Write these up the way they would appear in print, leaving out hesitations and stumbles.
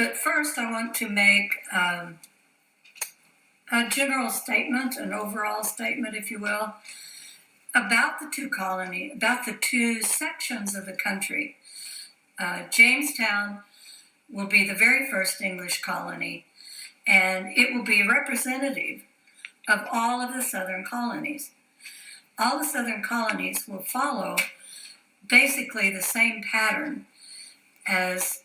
But first, I want to make a general statement, an overall statement, if you will, about the two sections of the country. Jamestown will be the very first English colony, and it will be representative of all of the southern colonies. All the southern colonies will follow basically the same pattern as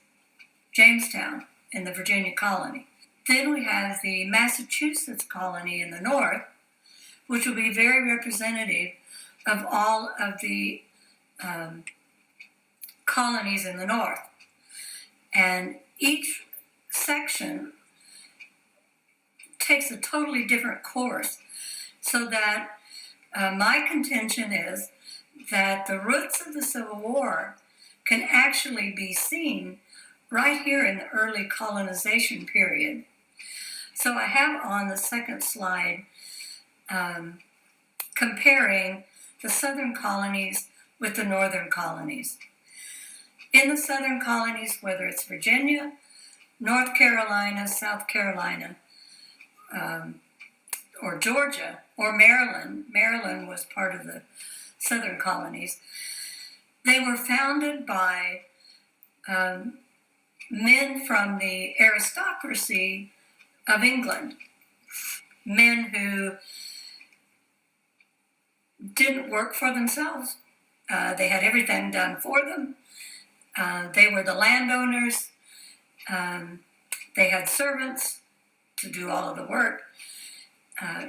Jamestown in the Virginia colony. Then we have the Massachusetts colony in the north, which will be very representative of all of the colonies in the north. And each section takes a totally different course, so that my contention is that the roots of the Civil War can actually be seen right here in the early colonization period. So I have on the second slide comparing the southern colonies with the northern colonies. In the southern colonies, whether it's Virginia, North Carolina, South Carolina, or Georgia, or Maryland. Maryland was part of the southern colonies. They were founded by men from the aristocracy of England, men who didn't work for themselves. They had everything done for them. They were the landowners. They had servants to do all of the work,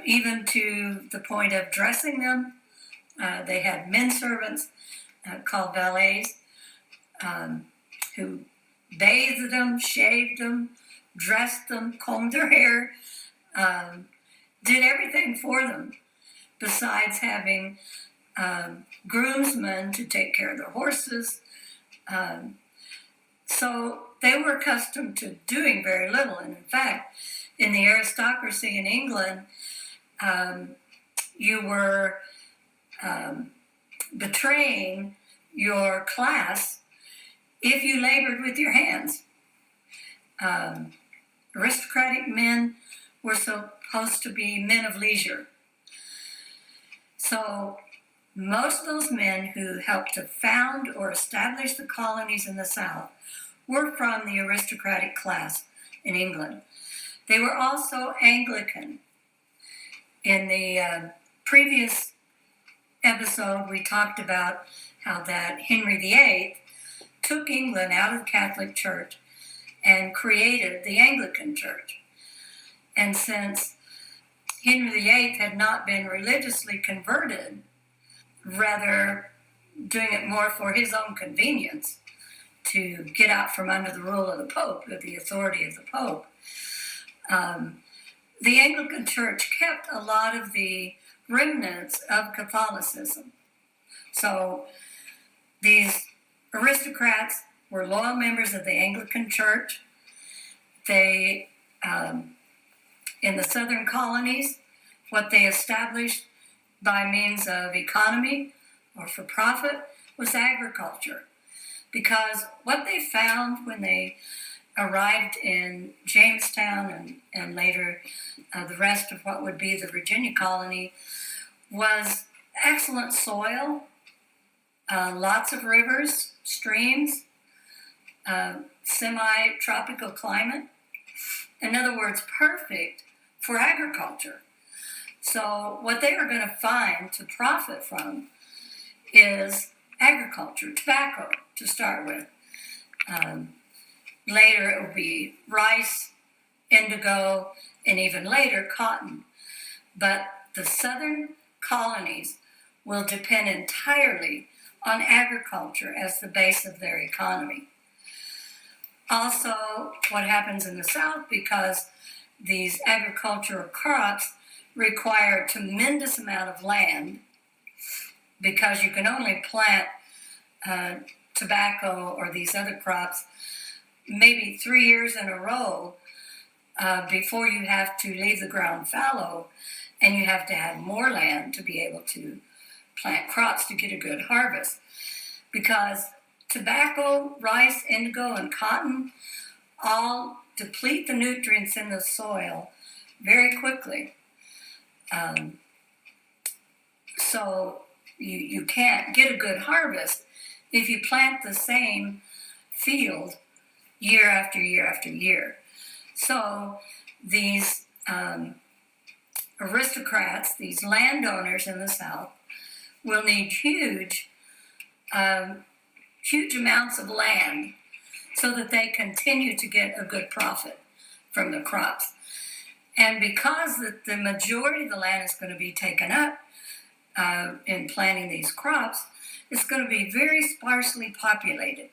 even to the point of dressing them. They had men servants called valets who bathed them, shaved them, dressed them, combed their hair, did everything for them, besides having groomsmen to take care of their horses. So they were accustomed to doing very little. And in fact, in the aristocracy in England, you were betraying your class if you labored with your hands. Aristocratic men were supposed to be men of leisure. So most of those men who helped to found or establish the colonies in the South were from the aristocratic class in England. They were also Anglican. In the previous episode, we talked about how that Henry VIII took England out of the Catholic Church and created the Anglican Church. And since Henry VIII had not been religiously converted, rather doing it more for his own convenience to get out from under the rule of the Pope, or the authority of the Pope, the Anglican Church kept a lot of the remnants of Catholicism. So these aristocrats were loyal members of the Anglican Church. They, in the southern colonies, what they established by means of economy or for profit was agriculture. Because what they found when they arrived in Jamestown and later the rest of what would be the Virginia colony was excellent soil, lots of rivers, streams, semi-tropical climate. In other words, perfect for agriculture. So what they are going to find to profit from is agriculture, tobacco to start with. Later it will be rice, indigo, and even later cotton. But the southern colonies will depend entirely on agriculture as the base of their economy. Also, what happens in the South, because these agricultural crops require a tremendous amount of land, because you can only plant tobacco or these other crops maybe 3 years in a row before you have to leave the ground fallow, and you have to have more land to be able to plant crops to get a good harvest. Because tobacco, rice, indigo, and cotton all deplete the nutrients in the soil very quickly. So you can't get a good harvest if you plant the same field year after year after year. So these aristocrats, these landowners in the South, will need huge amounts of land so that they continue to get a good profit from the crops. And because the majority of the land is going to be taken up in planting these crops, it's going to be very sparsely populated.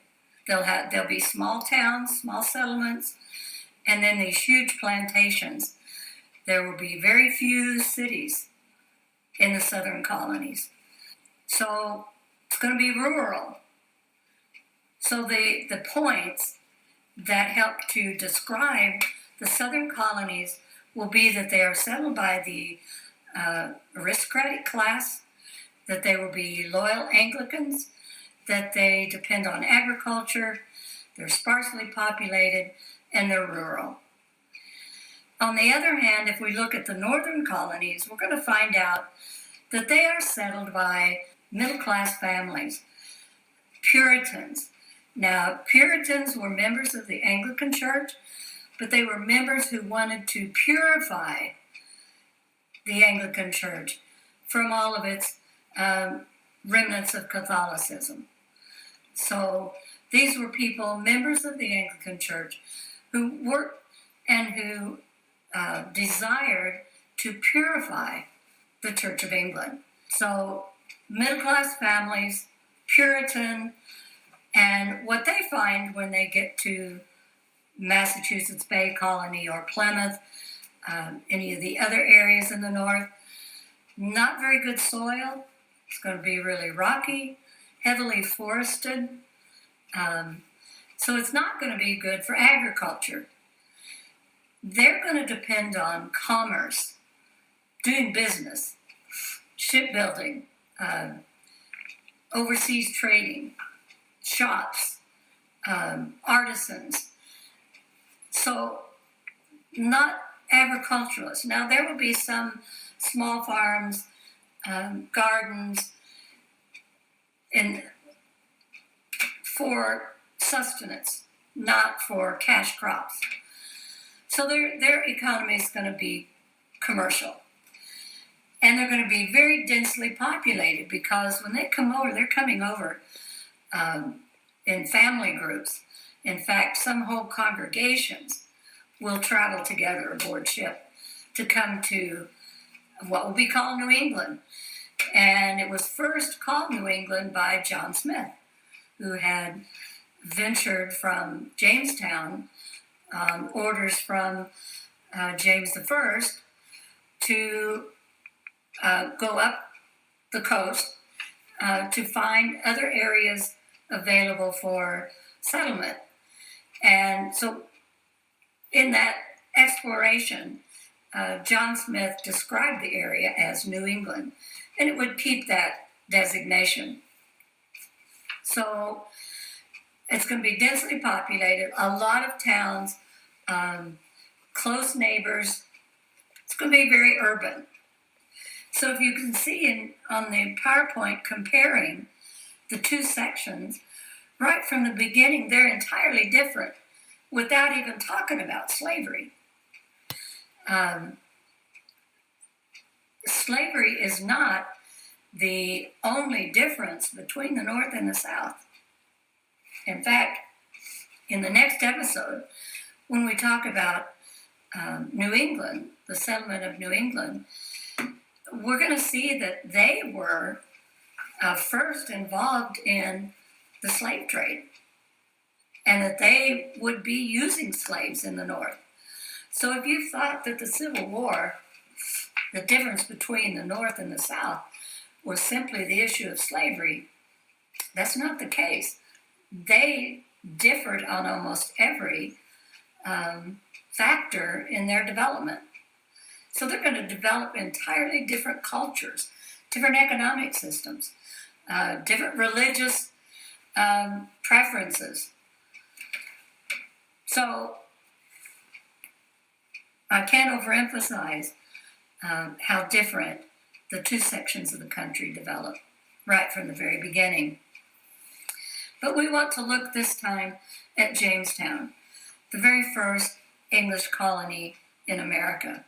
There'll be small towns, small settlements, and then these huge plantations. There will be very few cities in the southern colonies. So it's going to be rural. So the points that help to describe the southern colonies will be that they are settled by the aristocratic class, that they will be loyal Anglicans, that they depend on agriculture, they're sparsely populated, and they're rural. On the other hand, if we look at the northern colonies, we're going to find out that they are settled by middle-class families, Puritans. Now, Puritans were members of the Anglican Church, but they were members who wanted to purify the Anglican Church from all of its remnants of Catholicism. So these were people, members of the Anglican Church, who worked and who desired to purify the Church of England. So middle-class families, Puritan, and what they find when they get to Massachusetts Bay Colony or Plymouth, any of the other areas in the north, not very good soil. It's going to be really rocky, heavily forested. So it's not going to be good for agriculture. They're going to depend on commerce, doing business, shipbuilding, overseas trading, shops, artisans. So not agriculturalists. Now there will be some small farms, gardens, for sustenance, not for cash crops. So their economy is going to be commercial. And they're going to be very densely populated because when they come over, they're coming over in family groups. In fact, some whole congregations will travel together aboard ship to come to what will be called New England. And it was first called New England by John Smith, who had ventured from Jamestown, orders from James I to go up the coast to find other areas available for settlement. And so in that exploration, John Smith described the area as New England, and it would keep that designation. So it's going to be densely populated, a lot of towns, close neighbors. It's going to be very urban. So if you can see on the PowerPoint comparing the two sections, right from the beginning, they're entirely different without even talking about slavery. Slavery is not the only difference between the North and the South. In fact, in the next episode, when we talk about New England, the settlement of New England, we're going to see that they were first involved in the slave trade and that they would be using slaves in the North. So if you thought that the Civil War, the difference between the North and the South, was simply the issue of slavery, that's not the case. They differed on almost every factor in their development. So they're going to develop entirely different cultures, different economic systems, different religious preferences. So I can't overemphasize how different the two sections of the country developed right from the very beginning. But we want to look this time at Jamestown, the very first English colony in America.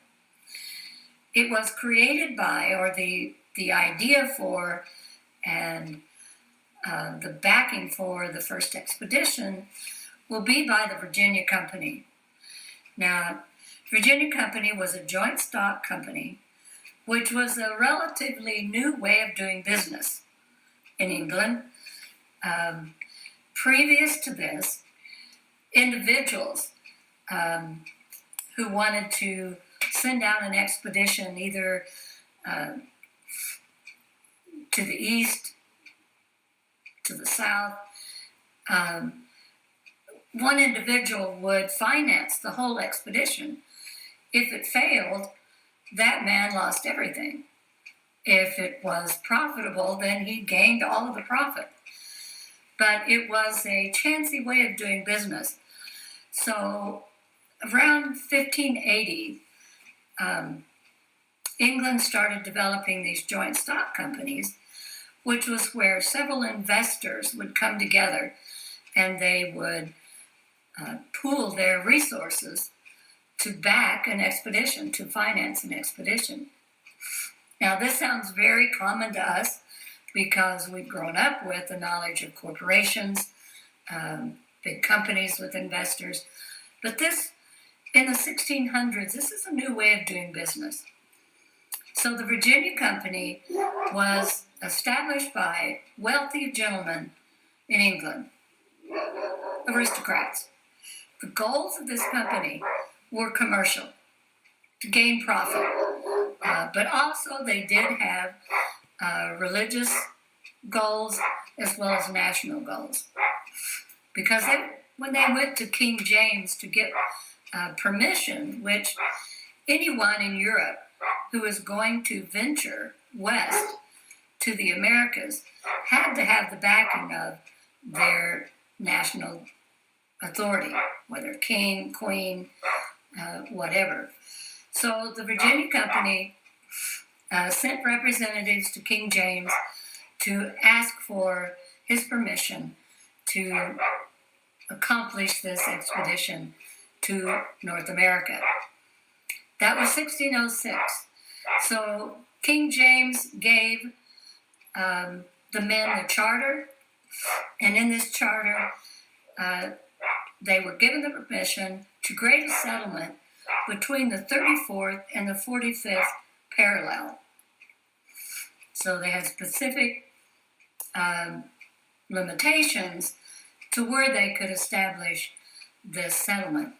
It was created by, or the idea for, and the backing for the first expedition will be by the Virginia Company. Now, Virginia Company was a joint stock company, which was a relatively new way of doing business in England. Previous to this, individuals who wanted to send out an expedition either to the east, to the south, one individual would finance the whole expedition. If it failed, that man lost everything. If it was profitable, then he gained all of the profit. But it was a chancy way of doing business. So around 1580, England started developing these joint stock companies, which was where several investors would come together and they would pool their resources to back an expedition, to finance an expedition. Now, this sounds very common to us because we've grown up with the knowledge of corporations, big companies with investors. But this, in the 1600s, this is a new way of doing business. So the Virginia Company was established by wealthy gentlemen in England, aristocrats. The goals of this company were commercial, to gain profit, but also they did have religious goals as well as national goals. Because when they went to King James to get permission, which anyone in Europe who was going to venture west to the Americas had to have the backing of their national authority, whether king, queen, whatever. So the Virginia Company sent representatives to King James to ask for his permission to accomplish this expedition to North America. That was 1606. So King James gave the men the charter, and in this charter, they were given the permission to create a settlement between the 34th and the 45th parallel. So they had specific limitations to where they could establish this settlement.